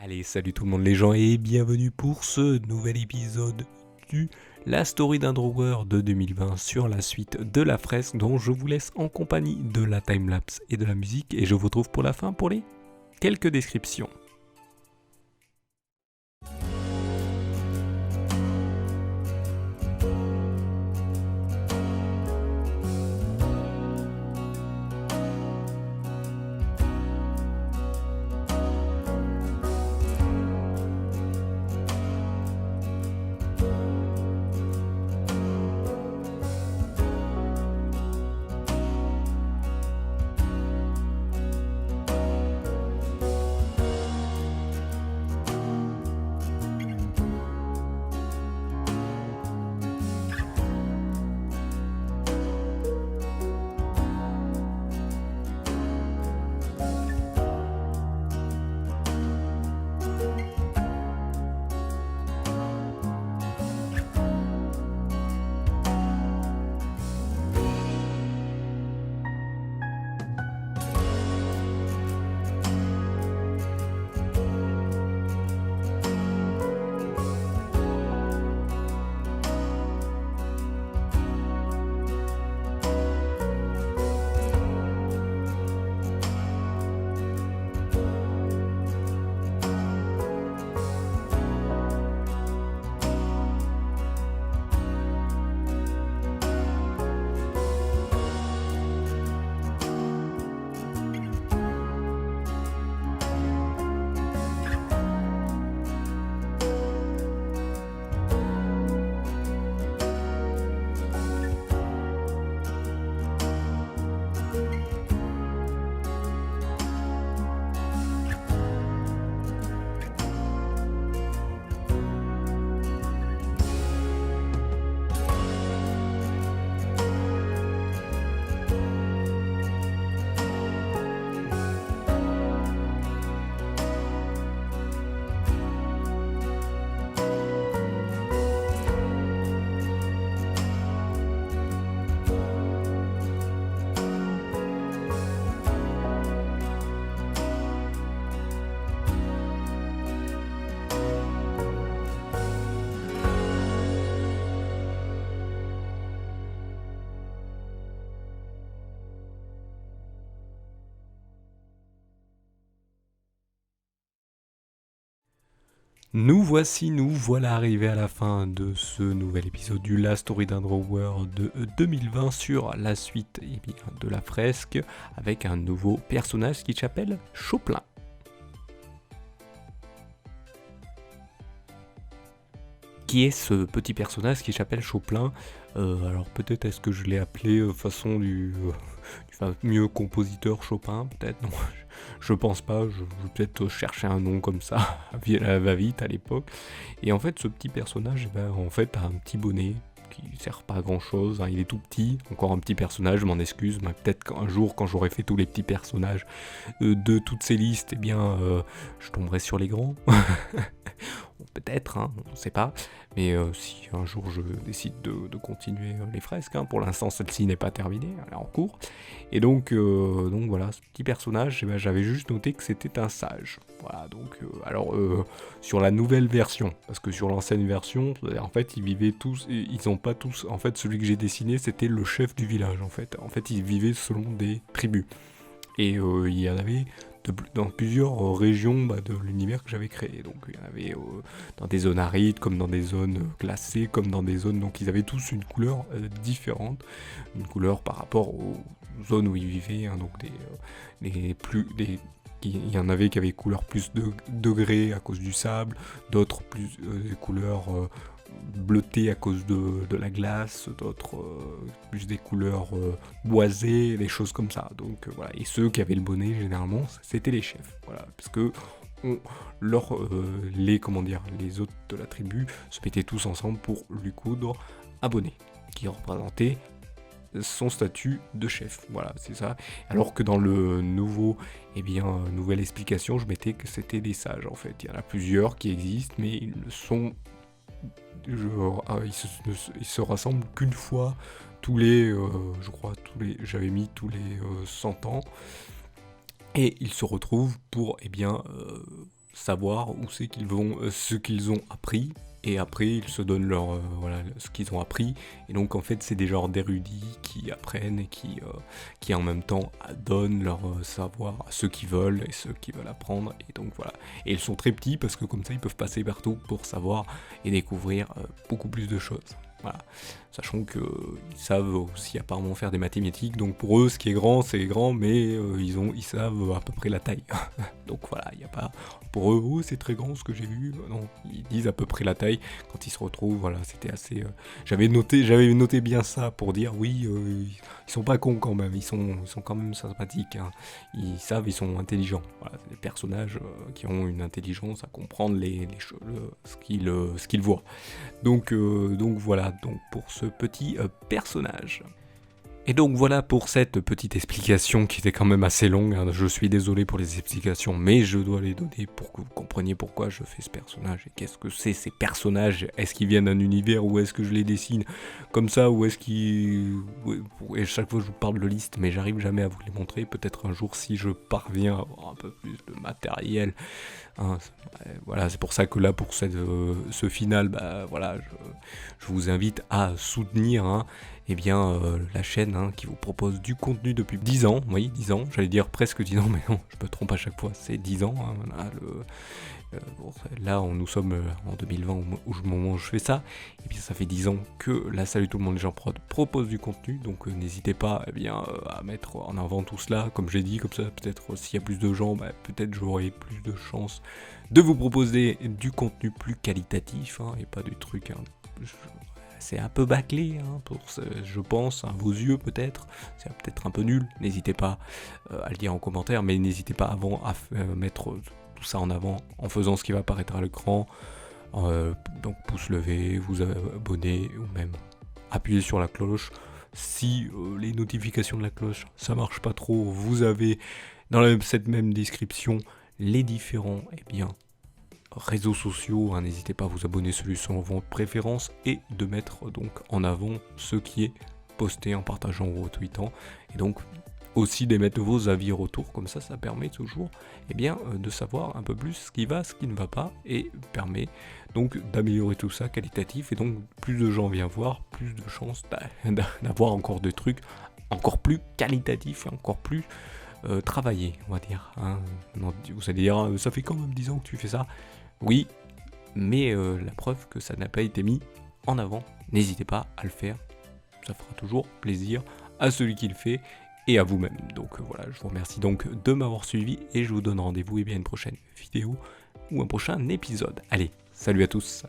Allez, salut tout le monde les gens et bienvenue pour ce nouvel épisode du La Story d'un Drawer de 2020 sur la suite de la fresque dont je vous laisse en compagnie de la timelapse et de la musique et je vous retrouve pour la fin pour les quelques descriptions. Nous voilà arrivés à la fin de ce nouvel épisode du La Story d'un Drawer de 2020 sur la suite de la fresque avec un nouveau personnage qui s'appelle Chopin. Qui est ce petit personnage qui s'appelle Chopin? Alors peut-être est-ce que je l'ai appelé façon du fameux compositeur Chopin, peut-être, non, je pense pas, je vais peut-être chercher un nom comme ça, va-vite à l'époque. Et en fait ce petit personnage, en fait a un petit bonnet qui sert pas à grand chose, hein, il est tout petit, encore un petit personnage, je m'en excuse, mais peut-être qu'un jour quand j'aurai fait tous les petits personnages de toutes ces listes, je tomberai sur les grands. Peut-être, hein, on ne sait pas, mais si un jour je décide de continuer les fresques, hein, pour l'instant celle-ci n'est pas terminée, elle est en cours, et donc voilà, ce petit personnage, j'avais juste noté que c'était un sage, voilà, donc sur la nouvelle version, parce que sur l'ancienne version, en fait ils vivaient tous, ils n'ont pas tous, en fait celui que j'ai dessiné c'était le chef du village, en fait ils vivaient selon des tribus, et il y en avait dans plusieurs régions de l'univers que j'avais créé. Donc il y en avait dans des zones arides, comme dans des zones glacées, comme dans des zones... Donc ils avaient tous une couleur différente, une couleur par rapport aux zones où ils vivaient, hein, donc il y en avait qui avaient couleur plus de degrés à cause du sable, d'autres plus des couleurs bleutées à cause de la glace, d'autres plus des couleurs boisées, des choses comme ça. Donc voilà, et ceux qui avaient le bonnet généralement c'était les chefs, voilà, parce que les autres de la tribu se mettaient tous ensemble pour lui coudre un bonnet qui représentait son statut de chef, voilà, c'est ça. Alors que dans le nouvelle explication, je mettais que c'était des sages, en fait. Il y en a plusieurs qui existent, mais ils ne sont... ils se rassemblent qu'une fois tous les... j'avais mis tous les 100 ans, et ils se retrouvent pour, savoir où c'est qu'ils vont, ce qu'ils ont appris. Et après, ils se donnent ce qu'ils ont appris. Et donc, en fait, c'est des genres d'érudits qui apprennent et qui en même temps donnent leur savoir à ceux qui veulent et ceux qui veulent apprendre. Et donc, voilà. Et ils sont très petits parce que comme ça, ils peuvent passer partout pour savoir et découvrir beaucoup plus de choses. Voilà. Sachant qu'ils savent aussi apparemment faire des mathématiques. Donc, pour eux, ce qui est grand, c'est grand, mais ils savent à peu près la taille. Donc, voilà, il n'y a pas... Pour eux, oh, c'est très grand ce que j'ai vu. Non, ils disent à peu près la taille. Quand ils se retrouvent, voilà, c'était assez... J'avais noté bien ça pour dire, oui, ils sont pas cons quand même. Ils sont quand même sympathiques. Hein. Ils savent, ils sont intelligents. Voilà, c'est des personnages qui ont une intelligence à comprendre ce qu'ils voient. Donc voilà, donc pour ce petit personnage. Et donc voilà pour cette petite explication qui était quand même assez longue, hein. Je suis désolé pour les explications, mais je dois les donner pour que vous compreniez pourquoi je fais ce personnage et qu'est-ce que c'est ces personnages. Est-ce qu'ils viennent d'un univers ou est-ce que je les dessine comme ça ou est-ce qu'ils... Et chaque fois je vous parle de liste, mais j'arrive jamais à vous les montrer, peut-être un jour si je parviens à avoir un peu plus de matériel. Hein, voilà, c'est pour ça que là pour ce final, bah voilà, je vous invite à soutenir la chaîne qui vous propose du contenu depuis 10 ans, oui 10 ans, j'allais dire presque 10 ans, mais non, je me trompe à chaque fois, c'est 10 ans, voilà, là nous sommes en 2020 au moment où je fais ça, et bien ça fait 10 ans que la Salut tout le monde les gens prod propose du contenu, donc n'hésitez pas à mettre en avant tout cela, comme j'ai dit, comme ça peut-être s'il y a plus de gens, peut-être j'aurai plus de chance de vous proposer du contenu plus qualitatif, et pas du truc c'est un peu bâclé, je pense, à vos yeux peut-être, c'est peut-être un peu nul, n'hésitez pas à le dire en commentaire, mais n'hésitez pas avant à mettre tout ça en avant en faisant ce qui va apparaître à l'écran, donc pouce levé, vous abonner ou même appuyer sur la cloche. Si les notifications de la cloche ça marche pas trop, vous avez dans cette même description les différents réseaux sociaux, n'hésitez pas à vous abonner celui selon vos préférences et de mettre donc en avant ce qui est posté en partageant ou retweetant et donc aussi d'émettre vos avis retour, comme ça permet toujours de savoir un peu plus ce qui va, ce qui ne va pas et permet donc d'améliorer tout ça qualitatif et donc plus de gens viennent voir, plus de chances d'avoir encore des trucs encore plus qualitatifs et encore plus travaillés, on va dire. Non, vous allez dire, ça fait quand même 10 ans que tu fais ça. Oui, mais la preuve que ça n'a pas été mis en avant, n'hésitez pas à le faire, ça fera toujours plaisir à celui qui le fait et à vous-même. Donc voilà, je vous remercie donc de m'avoir suivi et je vous donne rendez-vous à une prochaine vidéo ou un prochain épisode. Allez, salut à tous.